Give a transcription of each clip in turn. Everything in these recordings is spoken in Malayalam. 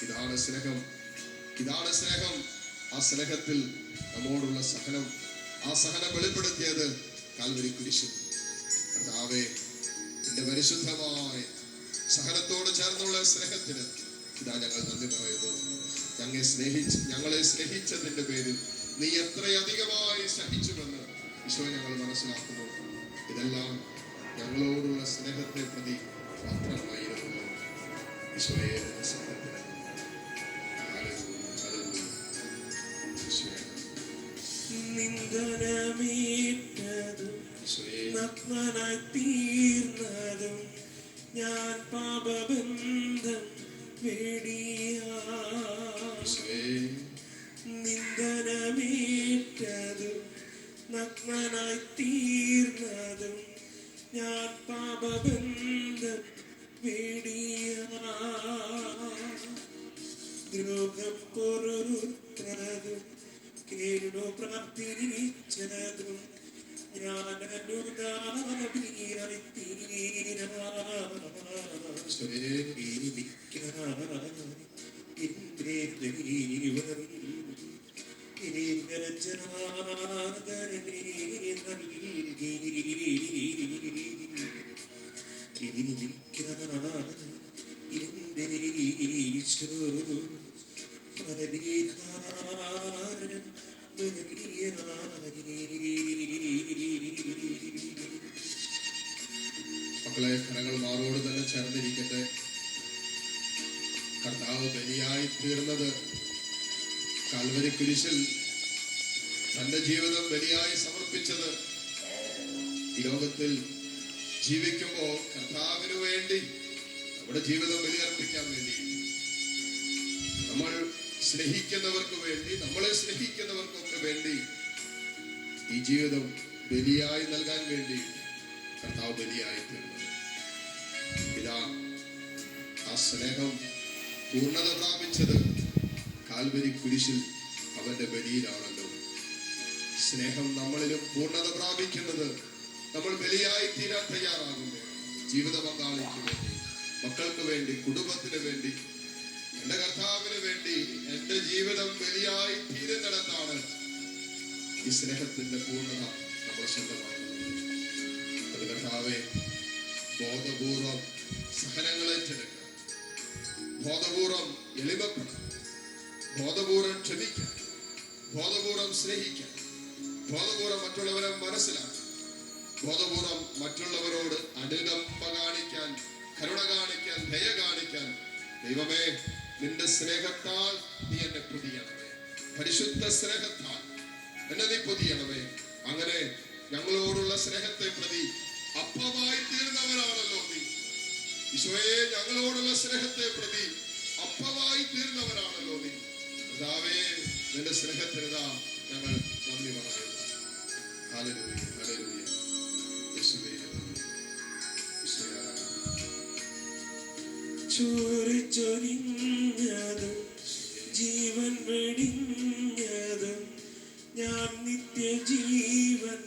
ഇതാണ് സ്നേഹം, ഇതാണ് സ്നേഹം. ആ സ്നേഹത്തിൽ നമ്മോടുള്ള സഹനം, ആ സഹനം വെളിപ്പെടുത്തിയത് കാൽവരി കുരിശിൽ. കർത്താവേ, നിന്റെ പരിശുദ്ധമായ സഹനത്തോട് ചേർന്നുള്ള സ്നേഹത്തിന് ഇതാ ഞങ്ങൾ നന്ദി പറയുന്നു. ഞങ്ങളെ സ്നേഹിച്ചതിന്റെ പേരിൽ നീ എത്രയധികമായി സഹിച്ചുവെന്ന് ഈശോ ഞങ്ങൾ മനസ്സിലാക്കുന്നു. ഇതെല്ലാം ഞങ്ങളോടുള്ള സ്നേഹത്തെ പ്രതി മാത്രമായിരുന്നു. ഈശോയെ സ്നേഹത്തിന് നിന്ദനമേറ്റതും നഗ്നനായി തീർന്നതും ഞാൻ പാപബന്ധം നിന്ദനമേറ്റതും നഗ്നനായി തീർന്നതും ഞാൻ പാപബന്ധം ദ്രോഹം പൊറുത്തതും കേടു പ്രാർത്ഥിച്ചതും ഞാൻ അനുതാപിയായി എന്റെ ദൈവം ഏകജാതനെ നൽകി എന്റെ ഈശോ പരിഹാരം. മക്കളെ, കരങ്ങൾ മാറോട് തന്നെ ചേർന്നിരിക്കട്ടെ. കർത്താവ് ബലിയായി തീർന്നത് കാൽവരി കുരിശിൽ തന്റെ ജീവിതം ബലിയായി സമർപ്പിച്ചത് ഈ ലോകത്തിൽ ജീവിക്കുമ്പോൾ കർത്താവിന് വേണ്ടി നമ്മുടെ ജീവിതം ബലിയർപ്പിക്കാൻ വേണ്ടി, നമ്മൾ സ്നേഹിക്കുന്നവർക്ക് വേണ്ടി, നമ്മളെ സ്നേഹിക്കുന്നവർക്കൊക്കെ വേണ്ടി ഈ ജീവിതം ബലിയായി നൽകാൻ വേണ്ടി കർത്താവ് ബലിയായി തീർന്നത്. ഇതാ ആ സ്നേഹം പൂർണ്ണത പ്രാപിച്ചത് കാൽവരി കുരിശിൽ അവന്റെ ബലിയിലാണല്ലോ. സ്നേഹം നമ്മളിലും പൂർണ്ണത പ്രാപിക്കുന്നത് നമ്മൾ ബലിയായി തീരാൻ തയ്യാറാകുമ്പോൾ, ജീവിത പങ്കാളിക്ക് വേണ്ടി, മക്കൾക്ക് വേണ്ടി, കുടുംബത്തിന് വേണ്ടി, എന്റെ കർത്താവിന് വേണ്ടി എന്റെ ജീവിതം ബലിയായി തീരുന്നിടത്താണ് ഈ സ്നേഹത്തിന്റെ പൂർണ്ണത നമ്മൾ സ്വന്തമാക്കുന്നത്. അത് കർത്താവെ, ബോധപൂർവം സഹനങ്ങളെ ചെടുക്കുക, ബോധപൂർവം എളിമപ്പെടാം, ബോധപൂർവം ക്ഷമിക്കാൻ, ബോധപൂർവം സ്നേഹിക്കാൻ, ബോധപൂർവം മറ്റുള്ളവരെ മനസ്സിലാക്കാൻ, ബോധപൂർവം മറ്റുള്ളവരോട് അനുകമ്പ കാണിക്കാൻ, കരുണ കാണിക്കാൻ, ദയ കാണിക്കാൻ. ദൈവമേ, നിന്റെ സ്നേഹത്താൽ നീ എന്നെ പൊതിയണമേ, പരിശുദ്ധ സ്നേഹത്താൽ എന്നെ നീ പൊതിയണമേ. അങ്ങനെ ഞങ്ങളോടുള്ള സ്നേഹത്തെ പ്രതി അപ്പമായി തീർന്നവരാണല്ലോ നീ. ഈശോയെ, ഞങ്ങളോടുള്ള സ്നേഹത്തെ പ്രതി അപ്പമായി തീർന്നവരാണല്ലോ നീ. കർത്താവേ, നിന്റെ സ്നേഹത്തിനിതാ ഞങ്ങൾ നന്ദി പറയുന്നു. Hallelujah, hallelujah. യേശുവേ, ചൊരിഞ്ഞതും ജീവൻ വെടിഞ്ഞതും ഞാൻ നിത്യജീവൻ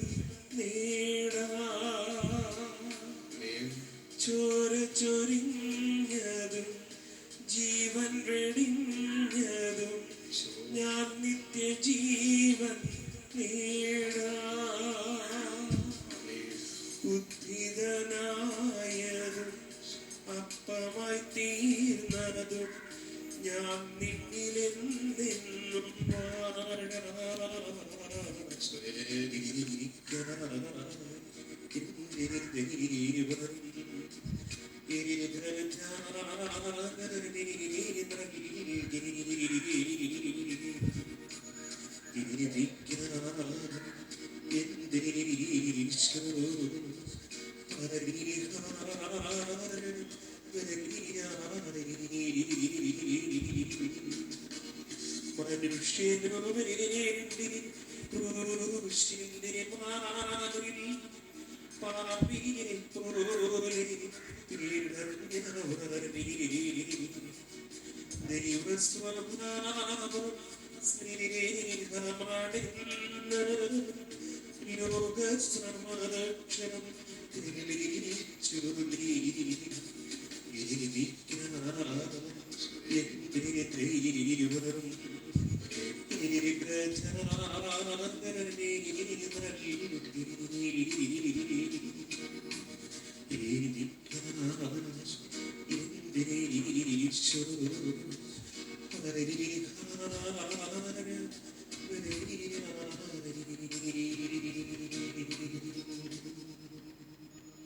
നേടാം. ചോര ചൊരിഞ്ഞതും ജീവൻ വെടിഞ്ഞതും ഞാൻ നിത്യജീവൻ നേടാം. ഉദ്ധിതനായതും അപ്പമായി തീർന്നതും ഞാൻ നിന്നിലെന്നെന്നും പാടാം. മനുഷ്യനു വേണ്ടി ക്രൂശിന്റെ മാറിൽ പാപിയെ പോലെ പീഡനവർ ദൈവസ്വഭാവം സ്നേഹമാണെന്ന് യോഗസമരക്ഷണം തെളിയിച്ചു നീ. എന്റെ ഈശോ